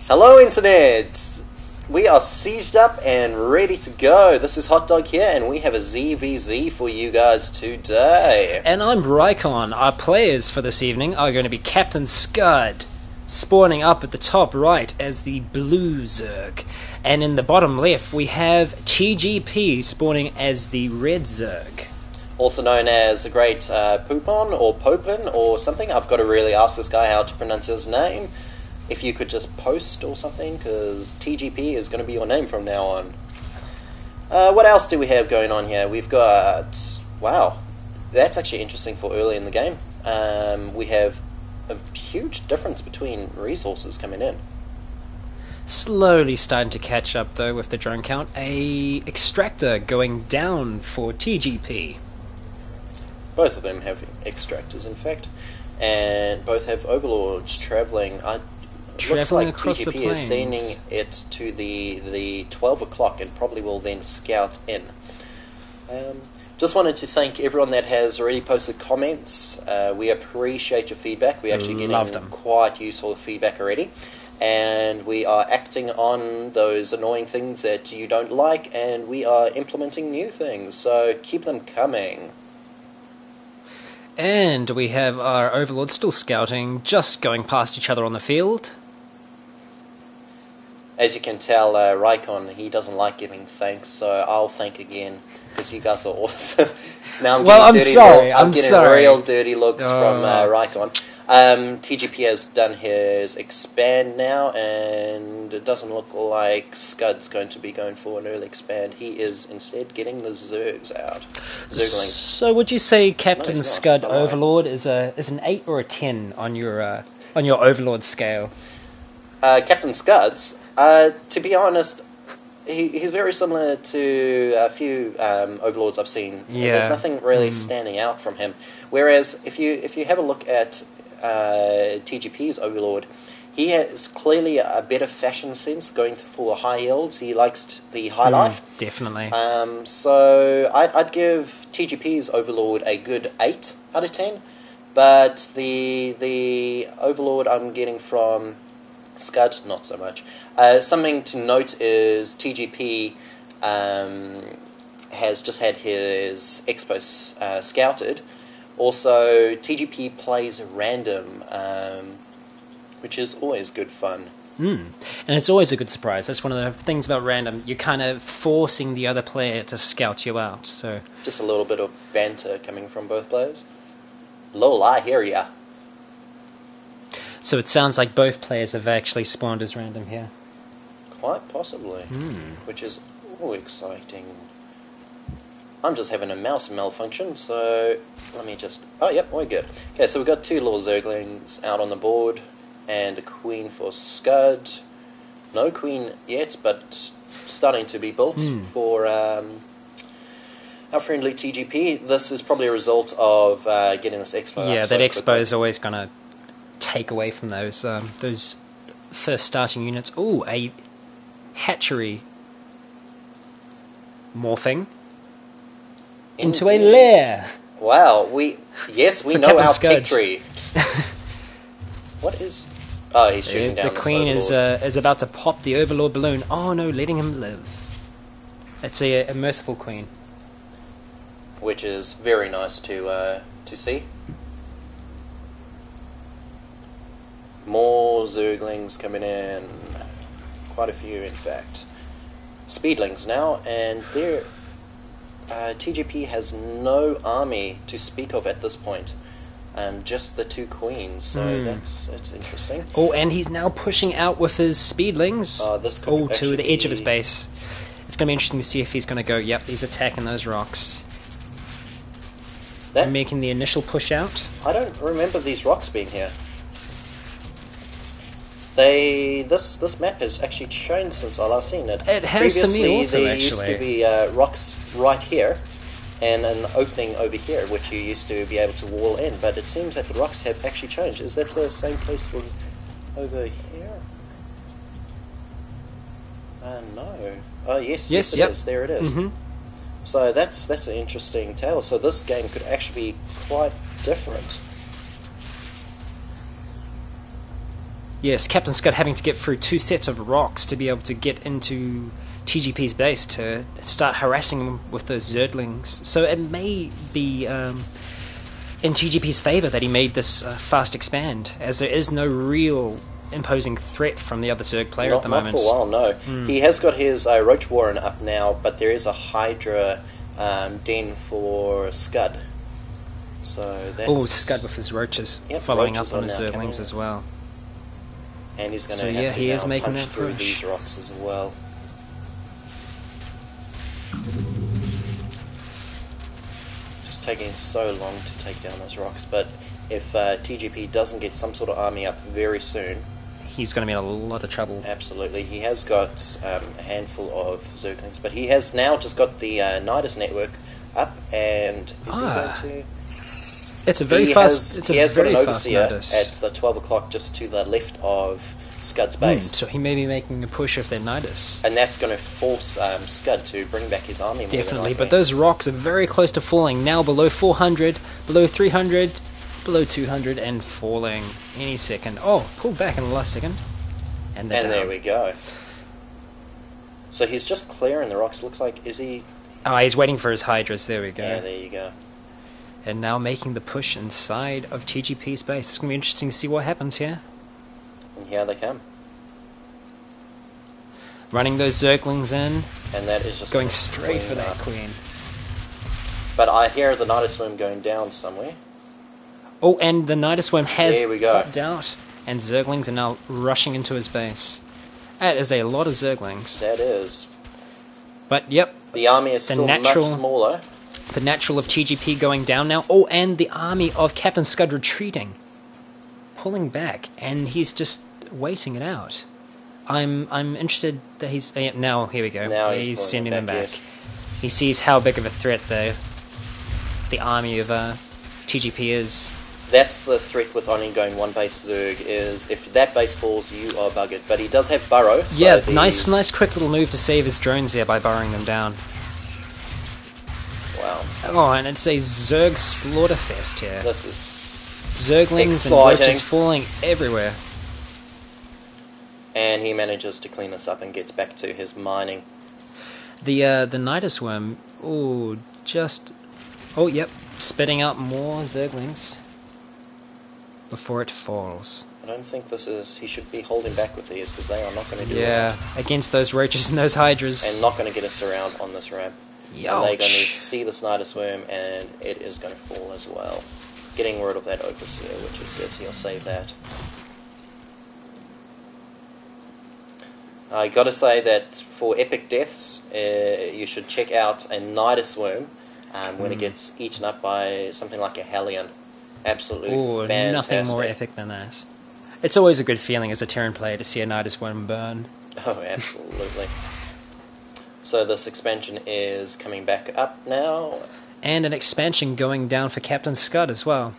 Hello Internet! We are sieged up and ready to go. This is Hot Dog here and we have a ZvZ for you guys today. And I'm Rykon. Our players for this evening are going to be CaptainScud, spawning up at the top right as the blue Zerg. And in the bottom left we have TGP spawning as the red Zerg. Also known as the GreatPoupon or Popin or something. I've got to really ask this guy how to pronounce his name. If you could just post or something, because TGP is going to be your name from now on. What else do we have going on here? We've got... Wow, that's actually interesting for early in the game. We have a huge difference between resources coming in. Slowly starting to catch up though with the drone count. A extractor going down for TGP. Both of them have extractors, in fact. And both have overlords travelling... Looks like across the TGP plains. is sending it to the 12 o'clock and probably will then scout in. Just wanted to thank everyone that has already posted comments. We appreciate your feedback. We're actually getting quite useful feedback already. And we are acting on those annoying things that you don't like, and we are implementing new things. So keep them coming. And we have our overlords still scouting, just going past each other on the field. As you can tell, Rykon, he doesn't like giving thanks, so I'll thank again, because you guys are awesome. Now I'm getting real dirty looks from Rykon. TGP has done his expand now, and it doesn't look like Scud's going to be going for an early expand. He is instead getting the Zergs out. Zerglings. So would you say CaptainScud Overlord is an 8 or a 10 on your Overlord scale? CaptainScud's, to be honest, he's very similar to a few Overlords I've seen. Yeah. There's nothing really standing out from him. Whereas if you have a look at TGP's Overlord, he has clearly a better fashion sense, going for high yields. He likes the high life. Definitely. So I'd give TGP's Overlord a good 8 out of 10. But the Overlord I'm getting from Scud, not so much. Something to note is TGP has just had his expos scouted. Also, TGP plays random, which is always good fun. And it's always a good surprise. That's one of the things about random. You're kind of forcing the other player to scout you out. So just a little bit of banter coming from both players. Lol, I hear ya. So it sounds like both players have actually spawned as random here. Quite possibly, which is exciting. I'm just having a mouse malfunction, so let me just... Oh, yep, we're good. Okay, so we've got 2 little Zerglings out on the board, and a queen for Scud. No queen yet, but starting to be built for our friendly TGP. This is probably a result of getting this expo. Yeah, that expo is always going to take away from those first starting units. Ooh, a hatchery morphing into a lair. Wow, we know our tech tree. What is... Oh, he's shooting down the queen is about to pop the Overlord balloon. Oh no, letting him live. It's a merciful queen. Which is very nice to see. More Zerglings coming in. Quite a few, in fact. Speedlings now, and they're... TGP has no army to speak of at this point. Just the 2 queens, so that's interesting. Oh, and he's now pushing out with his speedlings. This could to the edge of his base. It's going to be interesting to see if he's going to go, yep, he's attacking those rocks. Making the initial push out. I don't remember these rocks being here. This map has actually changed since I last seen it. It has to me also, there used to be rocks right here, and an opening over here, which you used to be able to wall in, but it seems that the rocks have actually changed. Is that the same place for over here? No. Oh, yes, it is. There it is. So that's an interesting tale. So this game could actually be quite different. Yes, CaptainScud having to get through 2 sets of rocks to be able to get into TGP's base to start harassing him with those Zerglings. So it may be in TGP's favour that he made this fast expand, as there is no real imposing threat from the other Zerg player at the moment. Not for a while, no. He has got his Roach Warren up now, but there is a Hydra den for Scud. So that's... Scud with his roaches, Yep, following roaches up on are his now Zerglings coming. as well. And he's going So to yeah, have to he is now making punch that through push. these rocks as well. Just taking so long to take down those rocks, but if TGP doesn't get some sort of army up very soon, He's going to be in a lot of trouble. absolutely. He has got a handful of Zerglings, but he has now just got the Nidus network up, and is he going to... It's a very fast. He has got an fast overseer notice. at the 12 o'clock just to the left of Scud's base. So he may be making a push of their Nidus. And that's going to force Scud to bring back his army more than Definitely, likely. but those rocks are very close to falling. Now below 400, below 300, below 200, and falling any second. Oh, pulled back in the last second. And they're down. there we go. So he's just clearing the rocks. Looks like, is he... Oh, he's waiting for his Hydras. There we go. Yeah, there you go. And now making the push inside of TGP's base. It's going to be interesting to see what happens here. And here they come. Running those Zerglings in. And that is just... Going straight for that up. Queen. But I hear the Nidus Worm going down somewhere. Oh, and the Nidus Worm has There we go. popped out. And Zerglings are now rushing into his base. That is a lot of Zerglings. That is. But, yep, The army is The still natural- much smaller. the natural of TGP going down now. Oh, and the army of CaptainScud retreating. Pulling back. And he's just waiting it out. I'm interested that he's... now, here we go. Now he's he's pulling sending it them back, back. yes. He sees how big of a threat the army of TGP is. That's the threat with only going one base Zerg, is if that base falls, you are buggered. But he does have Burrow. So Yeah, these- nice quick little move to save his drones there by burrowing them down. Wow. Oh, and it's a Zerg slaughterfest here. This is... Zerglings and exciting. roaches falling everywhere. And he manages to clean this up and gets back to his mining. The Nidus Worm, yep, spitting out more Zerglings before it falls. I don't think this is... He should be holding back with these, because they are not going to do Yeah, well. against those roaches and those hydras. And not going to get us around on this ramp. And they're going to Youch. see the Nidus Worm, and it is going to fall as well. Getting rid of that Overseer, which is good. He'll save that. I got to say that for epic deaths, you should check out a Nidus Worm when it gets eaten up by something like a Hellion. Absolutely fantastic. Nothing more epic than that. It's always a good feeling as a Terran player to see a Nidus Worm burn. Oh, absolutely. So this expansion is coming back up now. And an expansion going down for CaptainScud as well.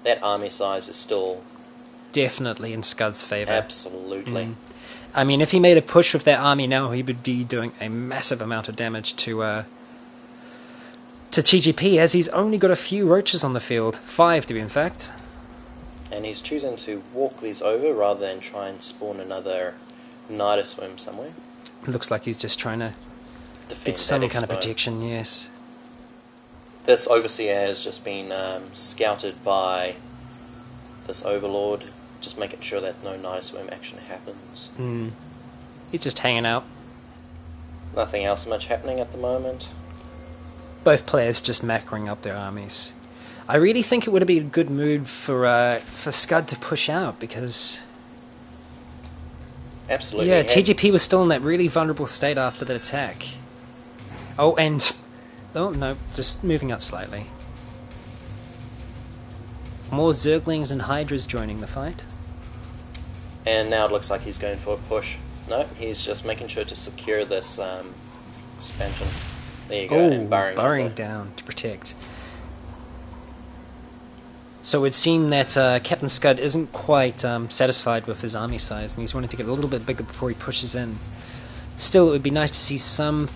That army size is still Definitely in Scud's favour. absolutely. I mean, if he made a push with that army now, he would be doing a massive amount of damage to TGP, as he's only got a few roaches on the field. 5 to be in fact. And he's choosing to walk these over rather than try and spawn another Nidus Worm somewhere. Looks like he's just trying to Defend get some that kind of expo. protection, yes. This Overseer has just been scouted by this Overlord, just making sure that no Nidus Worm action happens. He's just hanging out. Nothing else much happening at the moment. Both players just macroing up their armies. I really think it would have been a good move for Scud to push out, because Absolutely. yeah, Had- TGP was still in that really vulnerable state after the attack. Oh, and oh no, just moving out slightly. More Zerglings and Hydras joining the fight. And now it looks like he's going for a push. No, he's just making sure to secure this expansion. There you go, and burrowing down to protect. So it would seem that CaptainScud isn't quite satisfied with his army size, and he's wanting to get a little bit bigger before he pushes in. Still, it would be nice to see something